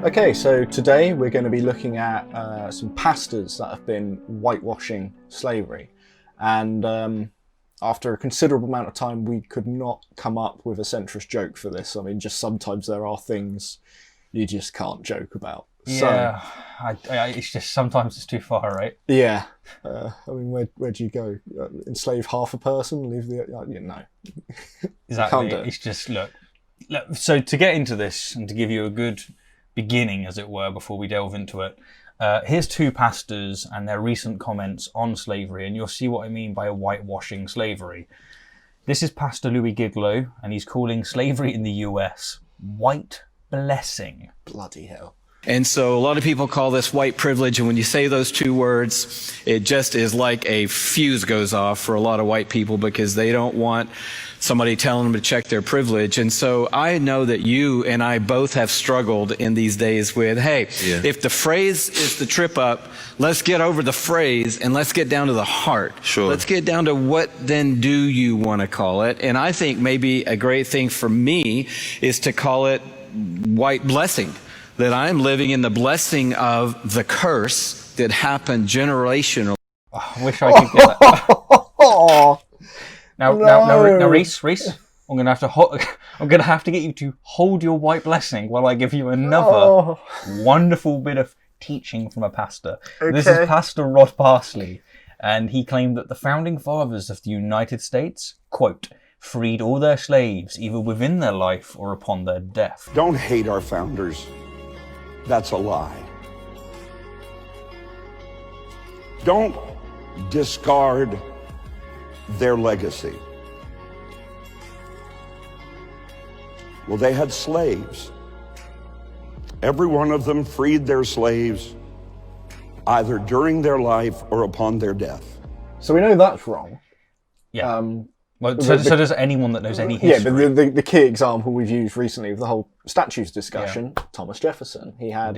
Okay, so today we're going to be looking at some pastors that have been whitewashing slavery. And after a considerable amount of time, we could not come up with a centrist joke for this. I mean, just sometimes there are things you just can't joke about. Yeah, it's just sometimes it's too far, right? Yeah. I mean, where do you go? Enslave half a person? Leave the... no. Exactly. It's just, look, so to get into this and to give you a good beginning, as it were, before we delve into it, here's two pastors and their recent comments on slavery, and you'll see what I mean by whitewashing slavery. This is Pastor Louis Giglow, and he's calling slavery in the US white blessing. Bloody hell. And so a lot of people call this white privilege, and when you say those two words, it just is like a fuse goes off for a lot of white people because they don't want somebody telling them to check their privilege. And so I know that you and I both have struggled in these days with, hey, if the phrase is the trip up, let's get over the phrase and let's get down to the heart. Sure. Let's get down to what then do you want to call it? And I think maybe a great thing for me is to call it white blessing. That I'm living in the blessing of the curse that happened generational. Oh, I wish I could get that. Now, Reese, I'm gonna have to get you to hold your white blessing while I give you another wonderful bit of teaching from a pastor. Okay. This is Pastor Rod Parsley, and he claimed that the founding fathers of the United States, quote, freed all their slaves either within their life or upon their death. Don't hate our founders. That's a lie. Don't discard their legacy. Well, they had slaves. Every one of them freed their slaves either during their life or upon their death. So we know that's wrong. Yeah. Well, so does anyone that knows any history. Yeah, but the key example we've used recently of the whole statues discussion, Thomas Jefferson. He had,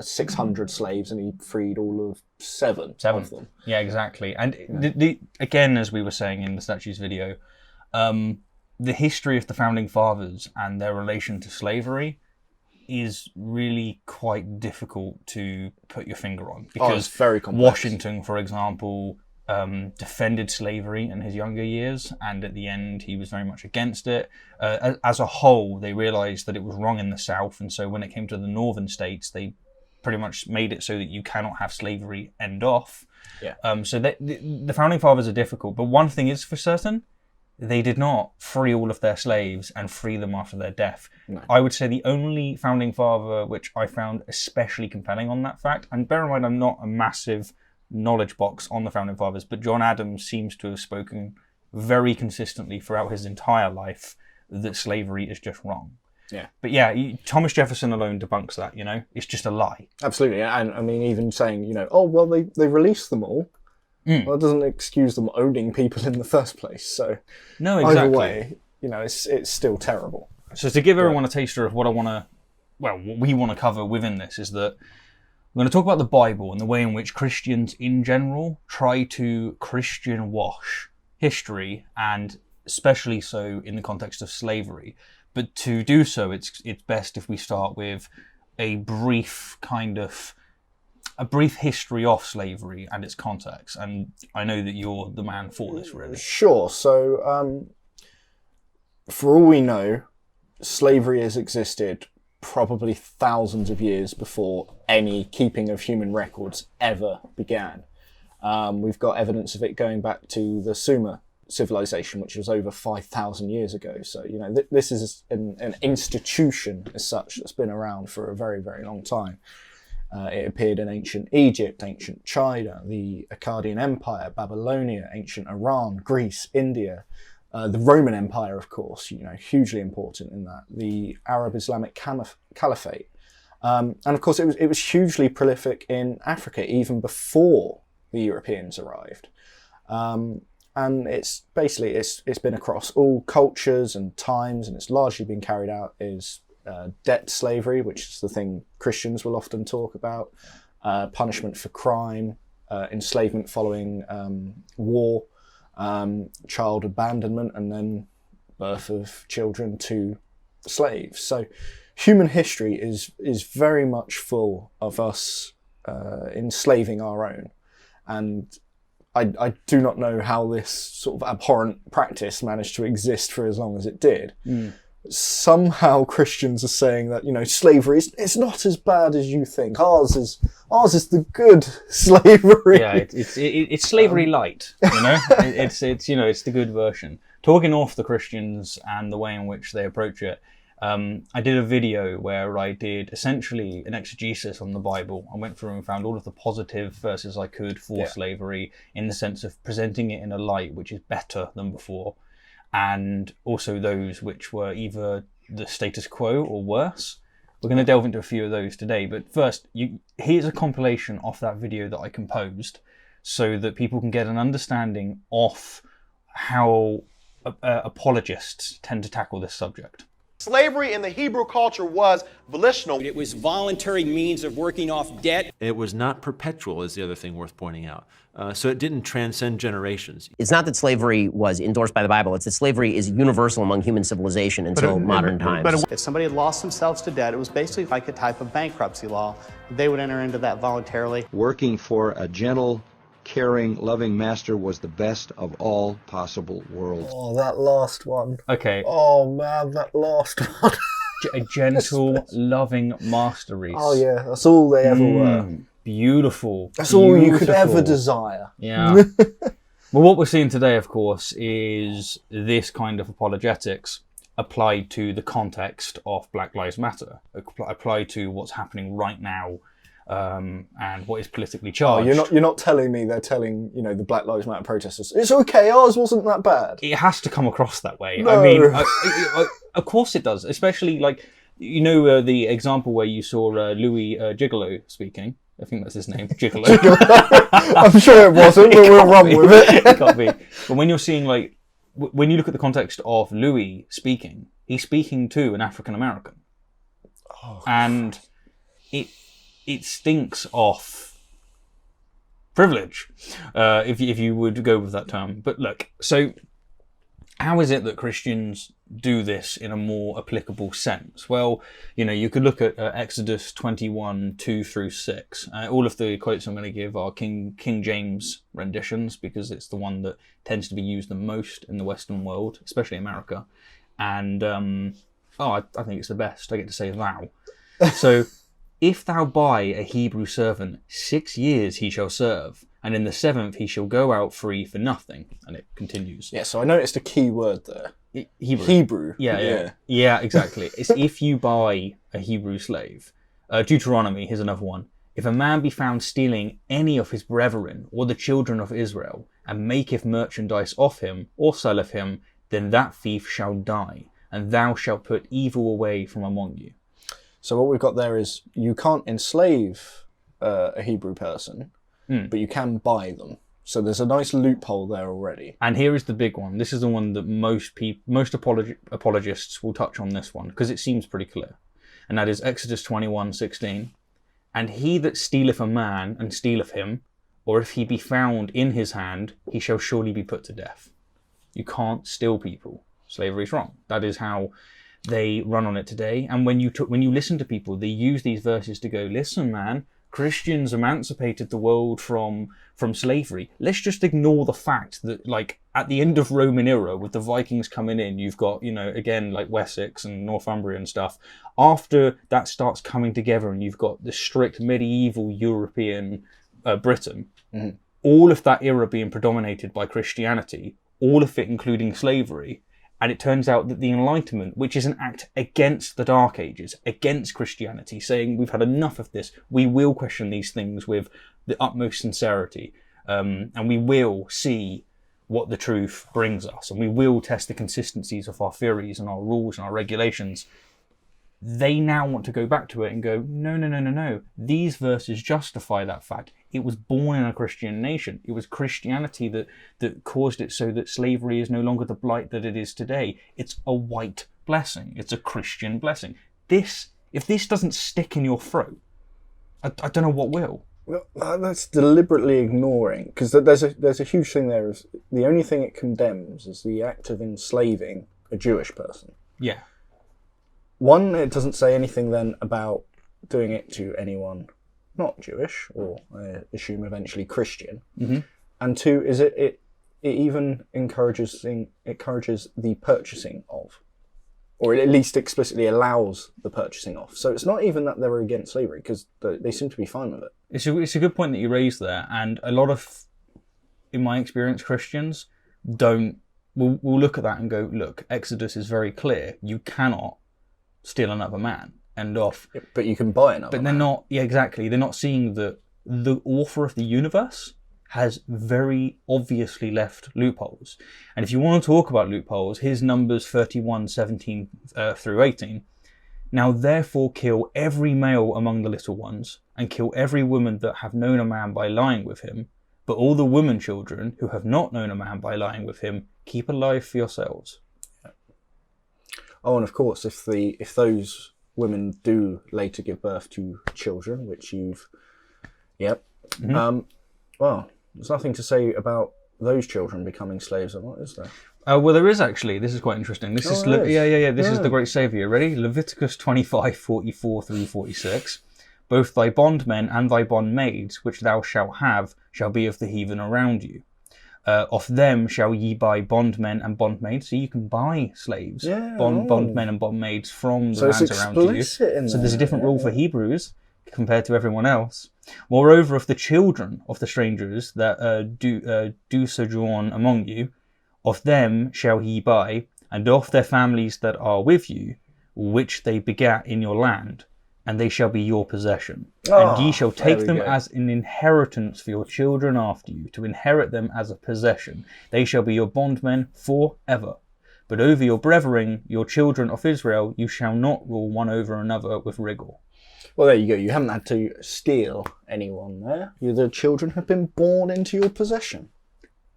600 slaves, and he freed all of seven of them. Yeah, exactly. And again, as we were saying in the statues video, the history of the founding fathers and their relation to slavery is really quite difficult to put your finger on. Because it's very complex. Washington, for example, defended slavery in his younger years, and at the end he was very much against it. As a whole, they realized that it was wrong in the South, and so when it came to the northern states, they pretty much made it so that you cannot have slavery end off. So the founding fathers are difficult, but one thing is for certain: they did not free all of their slaves and free them after their death. No. I would say the only founding father which I found especially compelling on that fact, and bear in mind I'm not a massive knowledge box on the founding fathers, but John Adams seems to have spoken very consistently throughout his entire life that slavery is just wrong. Yeah. But yeah, Thomas Jefferson alone debunks that, it's just a lie. Absolutely. And I mean, even saying, they released them all. Well, that doesn't excuse them owning people in the first place. So no, exactly. Either way, it's still terrible. So to give everyone a taster of what what we want to cover within this is that we're going to talk about the Bible and the way in which Christians in general try to Christian wash history, and especially so in the context of slavery. But to do so, it's best if we start with a brief history of slavery and its context. And I know that you're the man for this, really. Sure. So, for all we know, slavery has existed probably thousands of years before any keeping of human records ever began. We've got evidence of it going back to the Sumer civilization, which was over 5,000 years ago. So, this is an institution as such that's been around for a very, very long time. It appeared in ancient Egypt, ancient China, the Akkadian Empire, Babylonia, ancient Iran, Greece, India, the Roman Empire, of course, hugely important in that, the Arab Islamic Caliphate. And of course, it was hugely prolific in Africa even before the Europeans arrived. And it's been across all cultures and times, and it's largely been carried out as debt slavery, which is the thing Christians will often talk about, punishment for crime, enslavement following war, child abandonment, and then birth of children to slaves. So human history is very much full of us enslaving our own, and I do not know how this sort of abhorrent practice managed to exist for as long as it did. Somehow Christians are saying that, you know, slavery is not as bad as you think. Ours is the good slavery. Yeah, it's slavery light. You know, it's you know, it's the good version. Talking off the Christians and the way in which they approach it. I did a video where I did essentially an exegesis on the Bible. I went through and found all of the positive verses I could for slavery, in the sense of presenting it in a light which is better than before, and also those which were either the status quo or worse. We're going to delve into a few of those today, but first, here's a compilation of that video that I composed so that people can get an understanding of how apologists tend to tackle this subject. Slavery in the Hebrew culture was volitional. It was voluntary means of working off debt. It was not perpetual, is the other thing worth pointing out. So it didn't transcend generations. It's not that slavery was endorsed by the Bible. It's that slavery is universal among human civilization until modern times. If somebody had lost themselves to debt, it was basically like a type of bankruptcy law. They would enter into that voluntarily. Working for a gentle, caring, loving master was the best of all possible worlds. Oh, that last one. Okay. Oh man, that last one. A gentle, loving master race. Oh yeah, that's all they ever were. Beautiful. That's all you could ever desire. Yeah. Well, what we're seeing today, of course, is this kind of apologetics applied to the context of Black Lives Matter, applied to what's happening right now, and what is politically charged. You're not telling me they're telling, you know, the Black Lives Matter protesters, it's okay, ours wasn't that bad. It has to come across that way. No. I mean, of course it does, especially like, you know, the example where you saw Louis Gigolo speaking. I think that's his name, Gigolo. I'm sure it wasn't, but we'll run with it. It can't be. But when you're seeing, like, when you look at the context of Louis speaking, he's speaking to an African American. Oh, and it stinks of privilege, if you would go with that term. But look, so how is it that Christians do this in a more applicable sense? Well, you know, you could look at Exodus 21, 2 through 6. All of the quotes I'm going to give are King James renditions, because it's the one that tends to be used the most in the Western world, especially America. And, I think it's the best. I get to say thou. So, if thou buy a Hebrew servant, 6 years he shall serve, and in the 7th he shall go out free for nothing. And it continues. Yeah, so I noticed a key word there. Hebrew. Yeah, exactly. It's if you buy a Hebrew slave. Deuteronomy, here's another one. If a man be found stealing any of his brethren or the children of Israel, and maketh merchandise of him, or selleth him, then that thief shall die, and thou shalt put evil away from among you. So what we've got there is, you can't enslave a Hebrew person, but you can buy them. So there's a nice loophole there already. And here is the big one. This is the one that most apologists will touch on this one, because it seems pretty clear. And that is Exodus 21:16. And he that stealeth a man and stealeth him, or if he be found in his hand, he shall surely be put to death. You can't steal people. Slavery is wrong. That is how they run on it today. And when you listen to people, they use these verses to go, listen, man, Christians emancipated the world from slavery. Let's just ignore the fact that, like, at the end of Roman era, with the Vikings coming in, you've got, you know, again, like Wessex and Northumbria and stuff. After that starts coming together and you've got the strict medieval European Britain, all of that era being predominated by Christianity, all of it including slavery. And it turns out that the Enlightenment, which is an act against the Dark Ages, against Christianity, saying we've had enough of this, we will question these things with the utmost sincerity, and we will see what the truth brings us, and we will test the consistencies of our theories and our rules and our regulations. They now want to go back to it and go, no. These verses justify that fact. It was born in a Christian nation. It was Christianity that caused it so that slavery is no longer the blight that it is today. It's a white blessing. It's a Christian blessing. If this doesn't stick in your throat, I don't know what will. Well, that's deliberately ignoring, because there's a huge thing there. Is the only thing it condemns is the act of enslaving a Jewish person. Yeah. One, it doesn't say anything then about doing it to anyone not Jewish, or I assume eventually Christian. Mm-hmm. And two, is it even encourages the purchasing of, or it at least explicitly allows the purchasing of. So it's not even that they're against slavery, because they seem to be fine with it. It's a good point that you raised there, and a lot of, in my experience, Christians will look at that and go, look, Exodus is very clear. You cannot steal another man. End off. Yeah, but you can buy another. But they're not. Yeah, exactly. They're not seeing that the author of the universe has very obviously left loopholes. And if you want to talk about loopholes, here's Numbers 31:17 through 18. Now therefore kill every male among the little ones, and kill every woman that have known a man by lying with him. But all the women children who have not known a man by lying with him, keep alive for yourselves. Oh, and of course, if those women do later give birth to children, which you've, Mm-hmm. Well, there's nothing to say about those children becoming slaves or not, is there? Well, there is actually. This is quite interesting. This is This is the great Saviour. Ready? Leviticus 25:44 through 46. Both thy bondmen and thy bondmaids, which thou shalt have, shall be of the heathen around you. Of them shall ye buy bondmen and bondmaids. So you can buy slaves, bondmen and bondmaids from the lands around you. So there's a different rule for Hebrews compared to everyone else. Moreover, of the children of the strangers that do sojourn among you, of them shall ye buy, and of their families that are with you, which they begat in your land, and they shall be your possession. And ye shall take them as an inheritance for your children after you, to inherit them as a possession. They shall be your bondmen forever. But over your brethren, your children of Israel, you shall not rule one over another with rigor. Well, there you go. You haven't had to steal anyone there. The children have been born into your possession.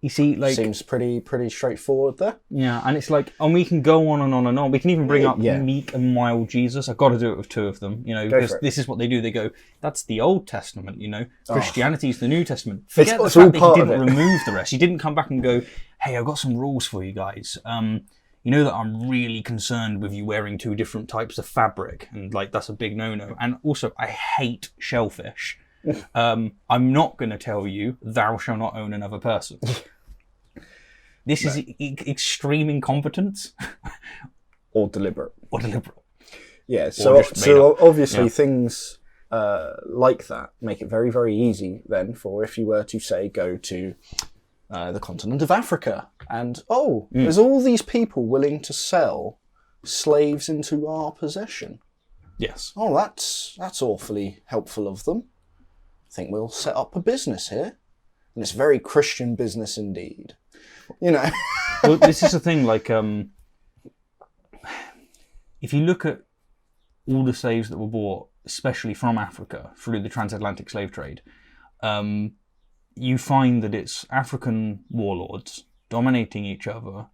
You see, like, seems pretty straightforward there. Yeah, and it's like, and we can go on and on and on. We can even bring up meek and mild Jesus. I've got to do it with two of them, because this is what they do. They go, that's the Old Testament, Christianity is the New Testament. Forget the fact that he didn't remove the rest. He didn't come back and go, hey, I've got some rules for you guys. You know that I'm really concerned with you wearing two different types of fabric, and like that's a big no-no. And also, I hate shellfish. I'm not going to tell you, thou shalt not own another person. This is extreme incompetence. Or deliberate. Yeah, so obviously things like that make it very, very easy then for, if you were to say, go to the continent of Africa and, there's all these people willing to sell slaves into our possession. Yes. Oh, that's awfully helpful of them. I think we'll set up a business here. And it's very Christian business indeed. Well, this is the thing, like, if you look at all the slaves that were bought, especially from Africa, through the transatlantic slave trade, you find that it's African warlords dominating each other,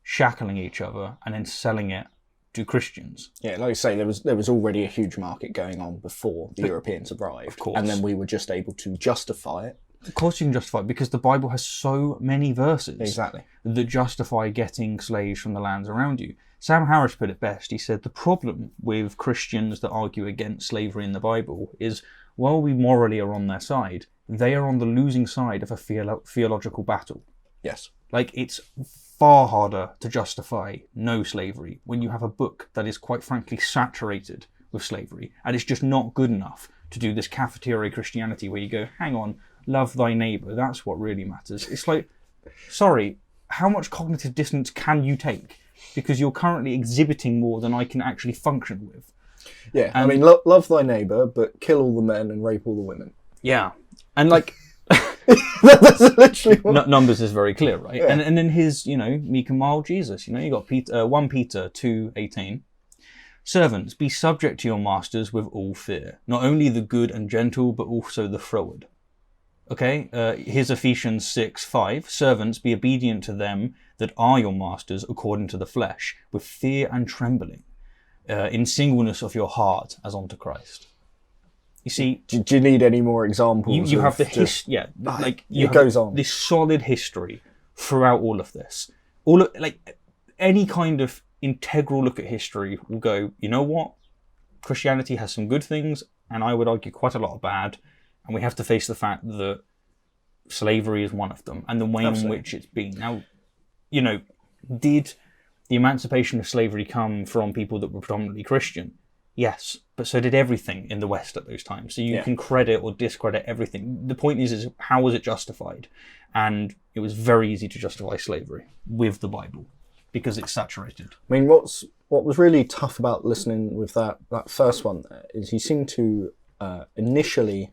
shackling each other, and then selling it to Christians. Yeah, like I say, there was already a huge market going on before the Europeans arrived. Of course. And then we were just able to justify it. Of course you can justify it, because the Bible has so many verses that justify getting slaves from the lands around you. Sam Harris put it best. He said, the problem with Christians that argue against slavery in the Bible is, while we morally are on their side, they are on the losing side of a theological battle. Yes. Like, it's far harder to justify no slavery when you have a book that is quite frankly saturated with slavery, and it's just not good enough to do this cafeteria Christianity where you go, hang on, love thy neighbour, that's what really matters. It's like, sorry, how much cognitive dissonance can you take? Because you're currently exhibiting more than I can actually function with. Yeah, I mean, love thy neighbour, but kill all the men and rape all the women. Yeah, and like... That's literally what... Numbers is very clear, right? Yeah. And then his, meek and mild Jesus. You got 1 Peter 2:18. Servants, be subject to your masters with all fear, not only the good and gentle, but also the froward. Okay, here's Ephesians 6:5. Servants, be obedient to them that are your masters according to the flesh, with fear and trembling, in singleness of your heart, as unto Christ. You see, do you need any more examples? You have the history, it goes on. This solid history throughout all of this. Any kind of integral look at history will go, you know what? Christianity has some good things, and I would argue quite a lot of bad, and we have to face the fact that slavery is one of them, and the way in which it's been. Now, you know, did the emancipation of slavery come from people that were predominantly Christian? Yes, but so did everything in the West at those times. So you can credit or discredit everything. The point is how was it justified? And it was very easy to justify slavery with the Bible because it's saturated. I mean, what was really tough about listening with that first one is he seemed to initially,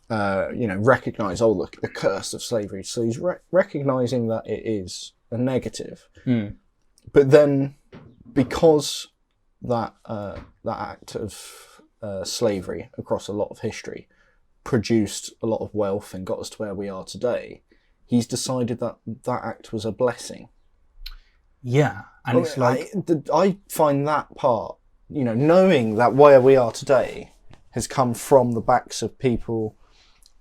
recognize, the curse of slavery. So he's recognizing that it is a negative. But then, because that act of slavery across a lot of history produced a lot of wealth and got us to where we are today, he's decided that act was a blessing. Yeah, and it's like I find that part, knowing that where we are today has come from the backs of people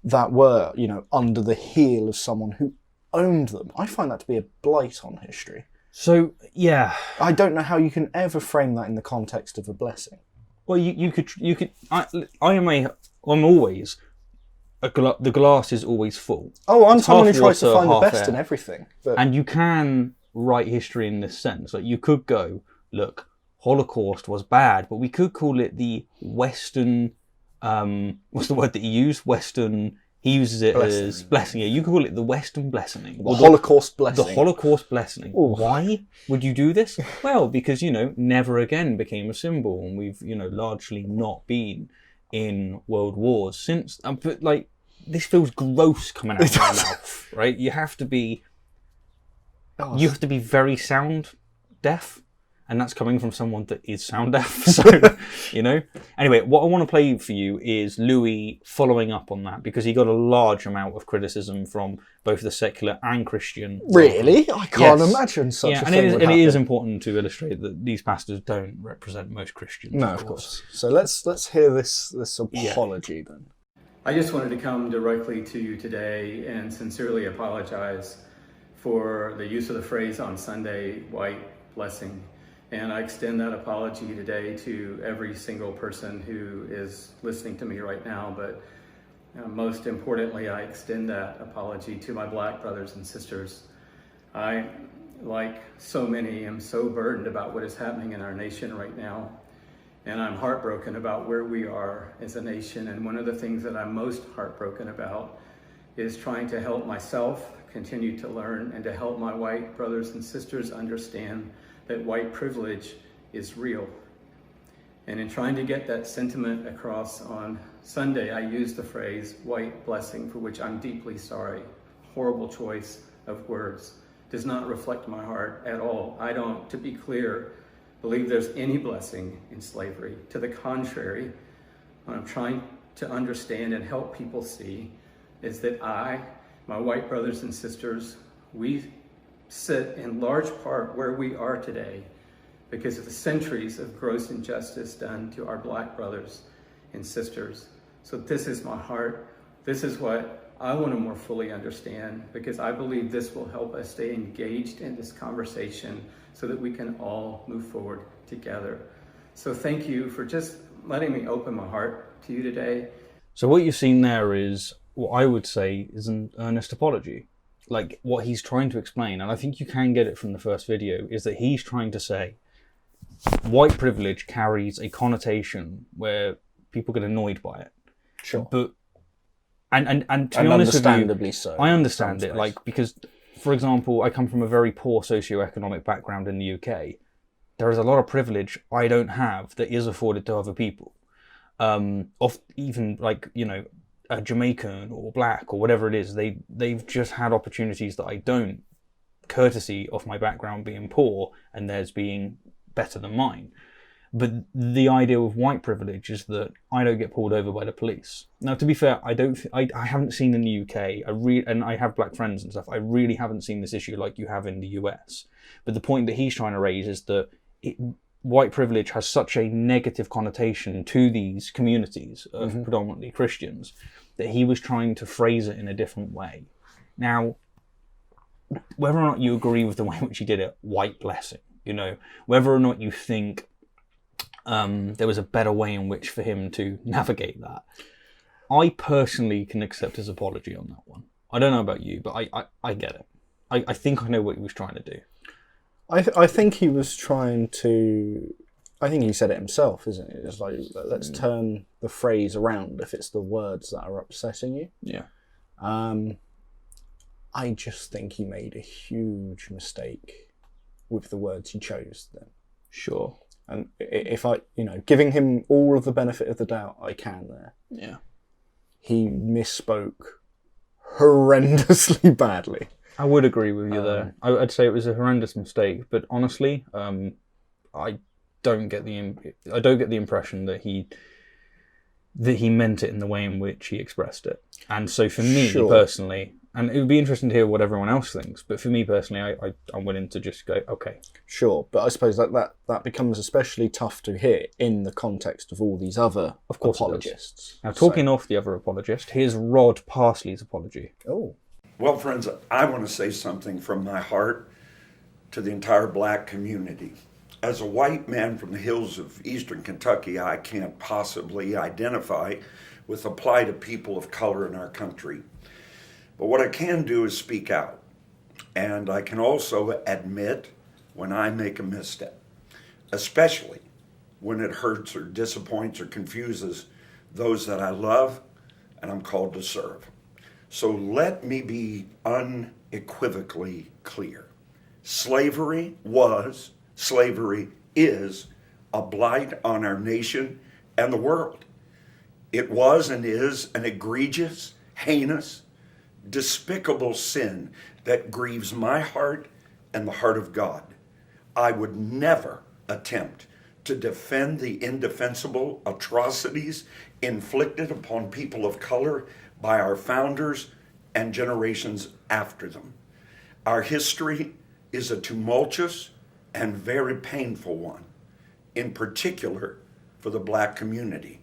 that were, under the heel of someone who owned them. I find that to be a blight on history. So, yeah. I don't know how you can ever frame that in the context of a blessing. Well, you could. I'm always the glass is always full. Oh, I'm someone who tries to find the best in everything. But... And you can write history in this sense. Like, you could go, look, Holocaust was bad, but we could call it the Western. What's the word that he used? Western. He uses it as blessing. Yeah, you could call it the Western blessing. Or Holocaust blessing. The Holocaust blessing. Ooh. Why would you do this? Well, because, never again became a symbol, and we've, largely not been in world wars since. But, this feels gross coming out of my mouth, right? You have to be very sound deaf. And that's coming from someone that is sound deaf. So, Anyway, what I want to play for you is Louis following up on that, because he got a large amount of criticism from both the secular and Christian. Really? I can't imagine such a thing would happen. It is important to illustrate that these pastors don't represent most Christians. No, of course. So let's hear this apology then. I just wanted to come directly to you today and sincerely apologize for the use of the phrase on Sunday, white blessing. And I extend that apology today to every single person who is listening to me right now. But most importantly, I extend that apology to my black brothers and sisters. I, like so many, am so burdened about what is happening in our nation right now. And I'm heartbroken about where we are as a nation. And one of the things that I'm most heartbroken about is trying to help myself continue to learn and to help my white brothers and sisters understand that white privilege is real. And in trying to get that sentiment across on Sunday, I used the phrase white blessing, for which I'm deeply sorry. Horrible choice of words. Does not reflect my heart at all. I don't, to be clear, believe there's any blessing in slavery. To the contrary, what I'm trying to understand and help people see is that my white brothers and sisters, we sit in large part where we are today because of the centuries of gross injustice done to our black brothers and sisters. So this is my heart. This is what I want to more fully understand, because I believe this will help us stay engaged in this conversation so that we can all move forward together. So thank you for just letting me open my heart to you today. So what you've seen there is what I would say is an earnest apology. Like, what he's trying to explain, and I think you can get it from the first video, is that he's trying to say white privilege carries a connotation where people get annoyed by it. Sure. But and to be honest with you, understandably so. I understand it, because, for example, I come from a very poor socioeconomic background in the UK. There is a lot of privilege I don't have that is afforded to other people. Even a Jamaican or black or whatever it is, they've just had opportunities that I don't, courtesy of my background being poor and theirs being better than mine. But the idea of white privilege is that I don't get pulled over by the police. Now, to be fair, I haven't seen in the UK, and I have black friends and stuff, I really haven't seen this issue like you have in the US. But the point that he's trying to raise is that white privilege has such a negative connotation to these communities of predominantly Christians that he was trying to phrase it in a different way. Now, whether or not you agree with the way in which he did it, white blessing, You know, whether or not you think there was a better way in which for him to navigate that. I personally can accept his apology on that one. I don't know about you, but I get it. I think I know what he was trying to do. I think he was trying to... I think he said it himself, isn't it? It's like, let's turn the phrase around if it's the words that are upsetting you. Yeah. I just think he made a huge mistake with the words he chose then. Sure. And if I, giving him all of the benefit of the doubt I can there. Yeah. He misspoke horrendously badly. I would agree with you there. I'd say it was a horrendous mistake, but honestly, I don't get the impression that he meant it in the way in which he expressed it. And so for me personally, and it would be interesting to hear what everyone else thinks, but for me personally, I'm willing to just go, okay. Sure, but I suppose that becomes especially tough to hear in the context of all these other apologists. Now, talking off the other apologist, here's Rod Parsley's apology. Oh. Well, friends, I want to say something from my heart to the entire black community. As a white man from the hills of eastern Kentucky, I can't possibly identify with the plight of people of color in our country. But what I can do is speak out. And I can also admit when I make a misstep, especially when it hurts or disappoints or confuses those that I love and I'm called to serve. So let me be unequivocally clear. Slavery is a blight on our nation and the world. It was and is an egregious, heinous, despicable sin that grieves my heart and the heart of God. I would never attempt to defend the indefensible atrocities inflicted upon people of color by our founders and generations after them. Our history is a tumultuous and very painful one, in particular for the black community.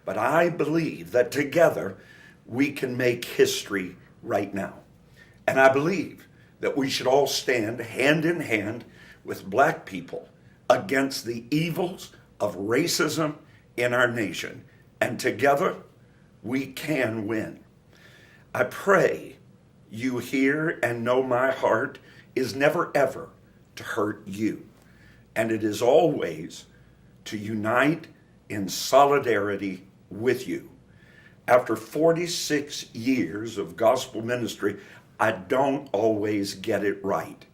But I believe that together we can make history right now. And I believe that we should all stand hand in hand with black people against the evils of racism in our nation. And together we can win. I pray you hear and know my heart is never ever to hurt you. And it is always to unite in solidarity with you. After 46 years of gospel ministry, I don't always get it right.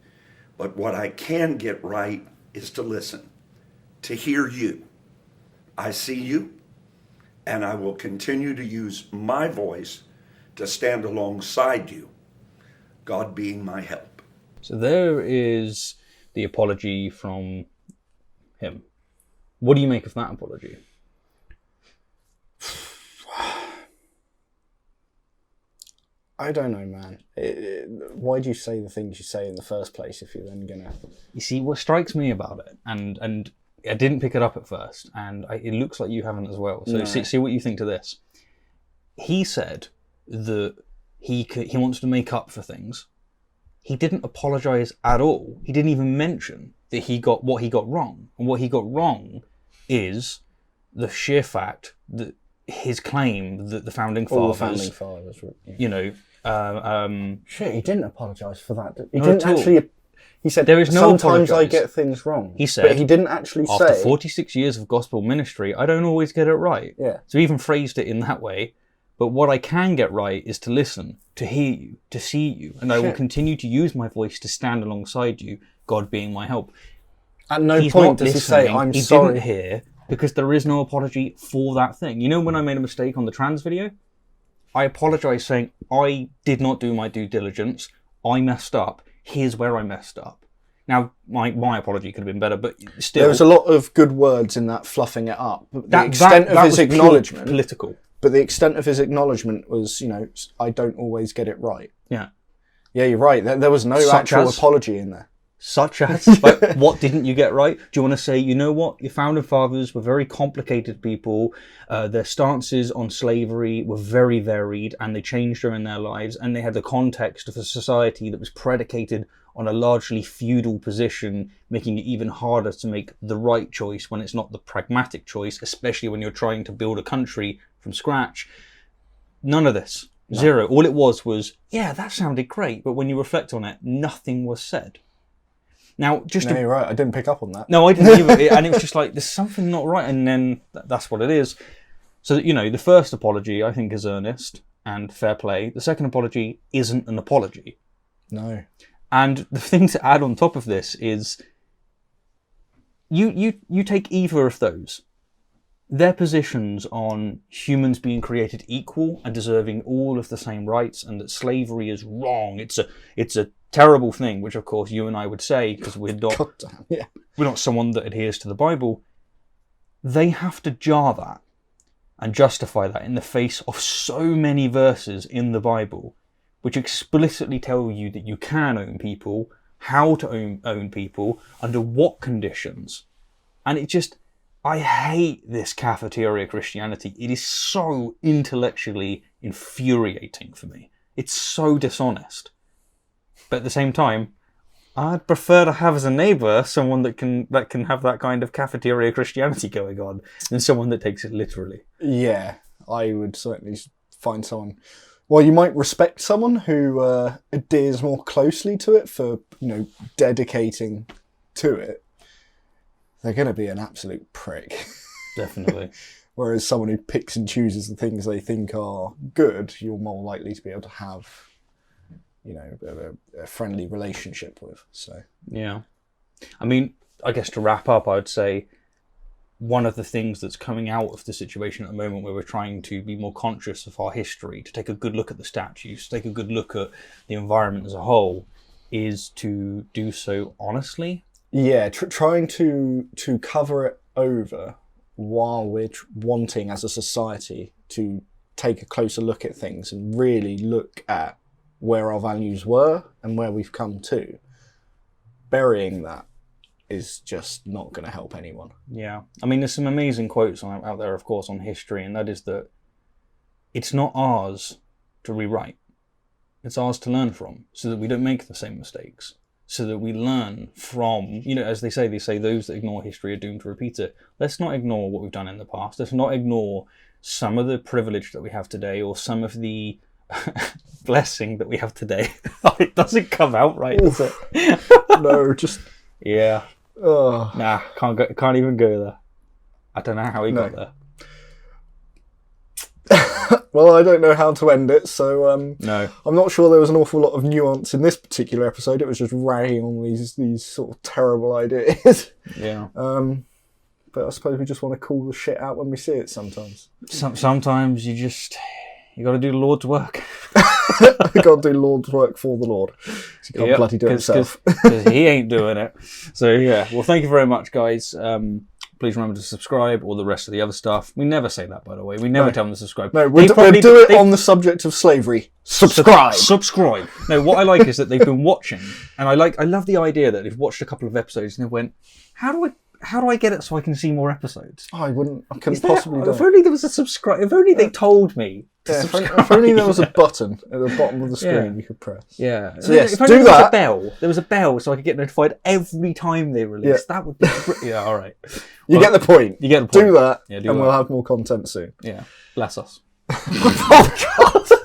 But what I can get right is to listen, to hear you. I see you, and I will continue to use my voice to stand alongside you, God being my help. So there is the apology from him. What do you make of that apology? I don't know, man. Why do you say the things you say in the first place if you're then gonna... You see, what strikes me about it, and I didn't pick it up at first, and it looks like you haven't as well, so see what you think to this. He said that he wants to make up for things. He didn't apologise at all. He didn't even mention that he got what he got wrong. And what he got wrong is the sheer fact that his claim that the founding fathers, Shit, he didn't apologise for that. He Not didn't at all. actually... He said, there is no sometimes I apologise. get things wrong. He said, but he didn't actually say... After 46 years of gospel ministry, I don't always get it right. Yeah. So he even phrased it in that way. But what I can get right is to listen, to hear you, to see you. And I will continue to use my voice to stand alongside you, God being my help. At no point does he say, I'm sorry. He didn't hear, because there is no apology for that thing. You know when I made a mistake on the trans video? I apologised saying, I did not do my due diligence. I messed up. Here's where I messed up. Now, my apology could have been better, but still... There was a lot of good words in that fluffing it up. But the extent of his acknowledgement... Political. But the extent of his acknowledgement was, I don't always get it right. Yeah. Yeah, you're right. There was no actual apology in there. Such as? Like, what didn't you get right? Do you want to say, you know what? Your founding fathers were very complicated people. Their stances on slavery were very varied, and they changed during their lives, and they had the context of a society that was predicated on a largely feudal position, making it even harder to make the right choice when it's not the pragmatic choice, especially when you're trying to build a country from scratch. None of this. No. Zero. All it was, yeah, that sounded great, but when you reflect on it, nothing was said. Now, you're right. I didn't pick up on that. No, I didn't either. And it was just like, there's something not right. And then that's what it is. So, the first apology, I think, is earnest and fair play. The second apology isn't an apology. No. And the thing to add on top of this is you take either of those. Their positions on humans being created equal and deserving all of the same rights, and that slavery is wrong. It's a terrible thing, which of course you and I would say, because we're not someone that adheres to the Bible. They have to jar that and justify that in the face of so many verses in the Bible, which explicitly tell you that you can own people, how to own people, under what conditions. And it just, I hate this cafeteria Christianity. It is so intellectually infuriating for me. It's so dishonest. But at the same time, I'd prefer to have as a neighbour someone that can have that kind of cafeteria Christianity going on than someone that takes it literally. Yeah, I would certainly find someone. Well, you might respect someone who adheres more closely to it for, dedicating to it. They're going to be an absolute prick. Definitely. Whereas someone who picks and chooses the things they think are good, you're more likely to be able to have, a friendly relationship with. So yeah. I mean, I guess to wrap up, I would say one of the things that's coming out of the situation at the moment where we're trying to be more conscious of our history, to take a good look at the statues, to take a good look at the environment as a whole, is to do so honestly. Yeah, trying to cover it over while we're wanting as a society to take a closer look at things and really look at where our values were and where we've come to. Burying that is just not going to help anyone. Yeah. I mean, there's some amazing quotes out there, of course, on history, and that is that it's not ours to rewrite. It's ours to learn from, so that we don't make the same mistakes, so that we learn from, as they say those that ignore history are doomed to repeat it. Let's not ignore what we've done in the past. Let's not ignore some of the privilege that we have today, or some of the blessing that we have today. It doesn't come out right, does it? No, just... Yeah. Oh. Nah, can't even go there. I don't know how he got there. Well, I don't know how to end it, so no. I'm not sure there was an awful lot of nuance in this particular episode. It was just ragging on these sort of terrible ideas. Yeah. But I suppose we just want to call the shit out when we see it sometimes. Sometimes you got to do the Lord's work. You got to do Lord's work for the Lord. So you can't bloody do it yourself. Because he ain't doing it. So yeah, well, thank you very much, guys. Please remember to subscribe, all the rest of the other stuff. We never say that, by the way. We never tell them to subscribe. No, we'll do it on the subject of slavery. Subscribe. Subscribe. No, what I like is that they've been watching, and I love the idea that they've watched a couple of episodes and they went, how do I get it so I can see more episodes? I couldn't possibly do it. If only there was a subscribe. If only they told me. If only there was a button at the bottom of the screen you could press. Yeah. So yes, if only there was a bell. There was a bell so I could get notified every time they release. Yeah. That would be yeah, all right. You get the point. You get the point. Do that, yeah, and we'll have more content soon. Yeah. Bless us. Oh, God.